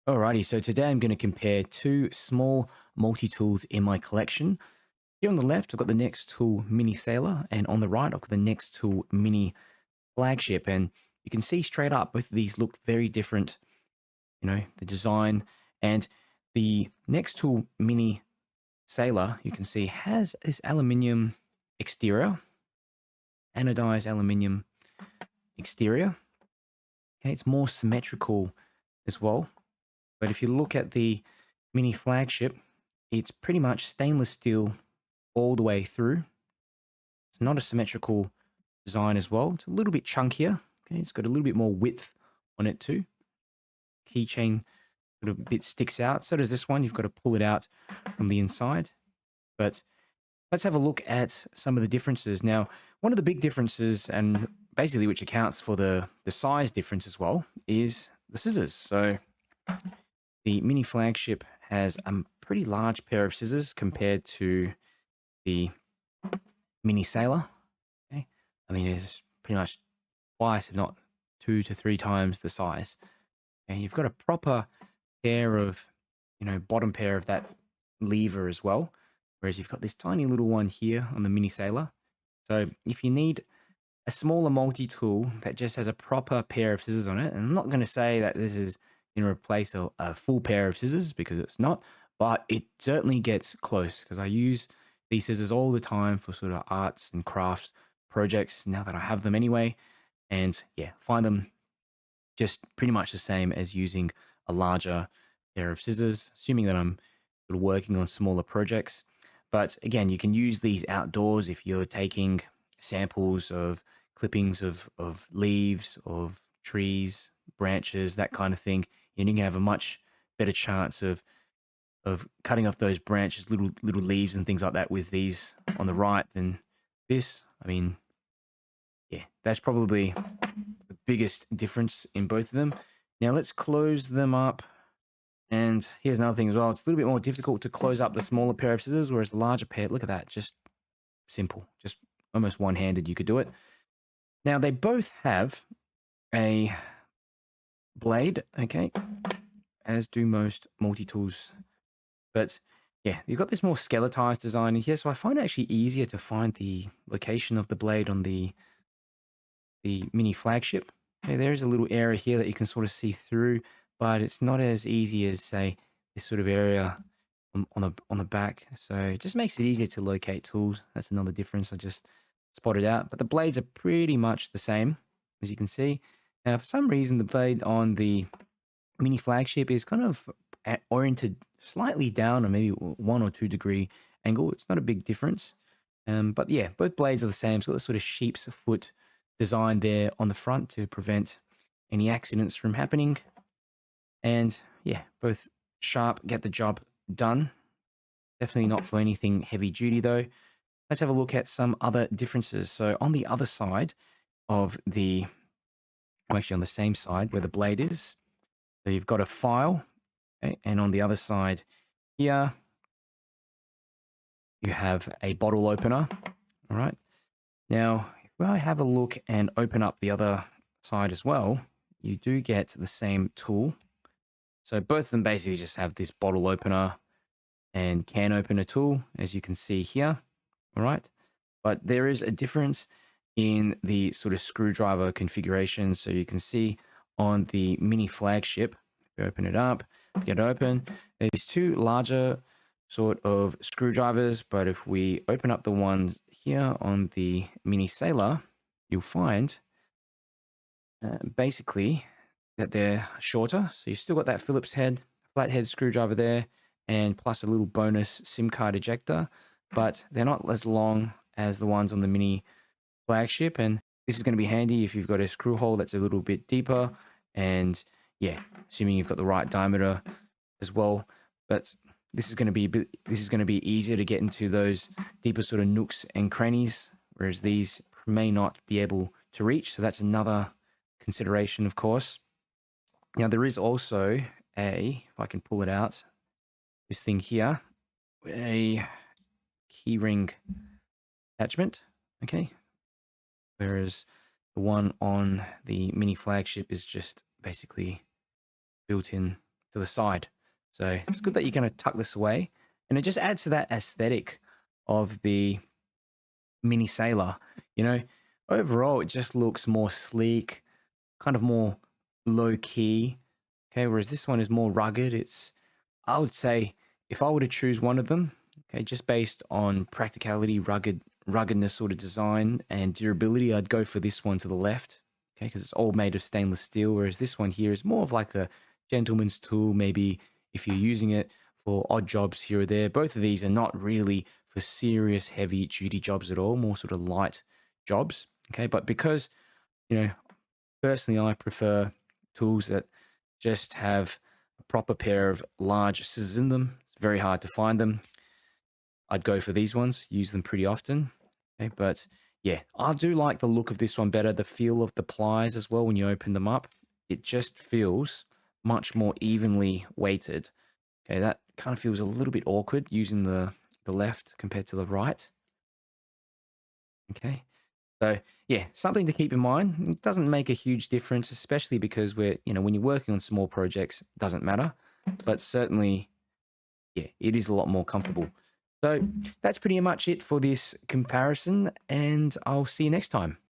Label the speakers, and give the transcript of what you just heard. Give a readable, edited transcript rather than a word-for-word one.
Speaker 1: Alrighty, so today I'm going to compare two small multi-tools in my collection. Here on the left, I've got the Nextool Mini Sailor, and on the right, I've got the Nextool Mini Flagship. And you can see straight up, both of these look very different, the design. And the Nextool Mini Sailor, you can see, has this aluminium exterior, anodized aluminium exterior. Okay, it's more symmetrical as well. But if you look at the Mini Flagship, it's pretty much stainless steel all the way through. It's not a symmetrical design as well. It's a little bit chunkier. Okay, it's got a little bit more width on it too. Keychain a little bit sticks out. So does this one. You've got to pull it out from the inside. But let's have a look at some of the differences. Now, one of the big differences, and basically which accounts for the size difference as well, is the scissors. So the Mini Flagship has a pretty large pair of scissors compared to the Mini Sailor. Okay, I mean, it's pretty much twice, if not 2 to 3 times the size. And you've got a proper pair of, bottom pair of that lever as well. Whereas you've got this tiny little one here on the Mini Sailor. So if you need a smaller multi-tool that just has a proper pair of scissors on it, and I'm not going to say that this is replace a full pair of scissors, because it's not, but it certainly gets close, because I use these scissors all the time for sort of arts and crafts projects now that I have them anyway. And yeah, find them just pretty much the same as using a larger pair of scissors, assuming that I'm sort of working on smaller projects. But again, you can use these outdoors if you're taking samples of clippings of leaves, of trees, branches, that kind of thing. And you can have a much better chance of cutting off those branches, little leaves and things like that with these on the right than this. I mean, yeah, that's probably the biggest difference in both of them. Now let's close them up. And here's another thing as well. It's a little bit more difficult to close up the smaller pair of scissors, whereas the larger pair, look at that, just simple, just almost one-handed, you could do it. Now they both have a blade, okay, as do most multi-tools. But yeah, you've got this more skeletized design in here, so I find it actually easier to find the location of the blade on the Mini Flagship. Okay, there's a little area here that you can sort of see through, but it's not as easy as, say, this sort of area on the back. So it just makes it easier to locate tools. That's another difference I just spotted out. But the blades are pretty much the same, as you can see. Now, for some reason, the blade on the Mini Flagship is kind of oriented slightly down, or maybe 1 or 2 degree angle. It's not a big difference. But yeah, both blades are the same. So it's sort of sheep's foot design there on the front to prevent any accidents from happening. And yeah, both sharp, get the job done. Definitely not for anything heavy duty though. Let's have a look at some other differences. So on the other side of the, actually on the same side where the blade is, so you've got a file, okay, and on the other side here, you have a bottle opener. All right. Now, if I have a look and open up the other side as well, you do get the same tool. So both of them basically just have this bottle opener and can opener tool, as you can see here. All right. But there is a difference in the sort of screwdriver configuration. So you can see on the Mini Flagship, if you open it up, get it open, there's 2 larger sort of screwdrivers. But if we open up the ones here on the Mini Sailor, you'll find basically that they're shorter. So you've still got that Phillips head, flathead screwdriver there, and plus a little bonus SIM card ejector, but they're not as long as the ones on the Mini Flagship. And this is going to be handy if you've got a screw hole that's a little bit deeper, and yeah, assuming you've got the right diameter as well. But this is going to be easier to get into those deeper sort of nooks and crannies, whereas these may not be able to reach. So that's another consideration, of course. Now there is also if I can pull it out, this thing here, a keyring attachment, okay? Whereas the one on the Mini Flagship is just basically built in to the side. So it's good that you kind of tuck this away, and it just adds to that aesthetic of the Mini Sailor. You know, overall, it just looks more sleek, kind of more low key. Okay, whereas this one is more rugged. I would say, if I were to choose one of them, okay, just based on practicality, ruggedness sort of design and durability, I'd go for this one to the left, okay, because it's all made of stainless steel, whereas this one here is more of like a gentleman's tool, maybe if you're using it for odd jobs here or there. Both of these are not really for serious heavy duty jobs at all, more sort of light jobs, okay, but because, you know, personally I prefer tools that just have a proper pair of large scissors in them. It's very hard to find them. I'd go for these ones, use them pretty often. Okay, but yeah, I do like the look of this one better. The feel of the pliers as well when you open them up. It just feels much more evenly weighted. Okay, that kind of feels a little bit awkward using the left compared to the right. Okay, so yeah, something to keep in mind. It doesn't make a huge difference, especially because when you're working on small projects, it doesn't matter. But certainly, yeah, it is a lot more comfortable. So that's pretty much it for this comparison, and I'll see you next time.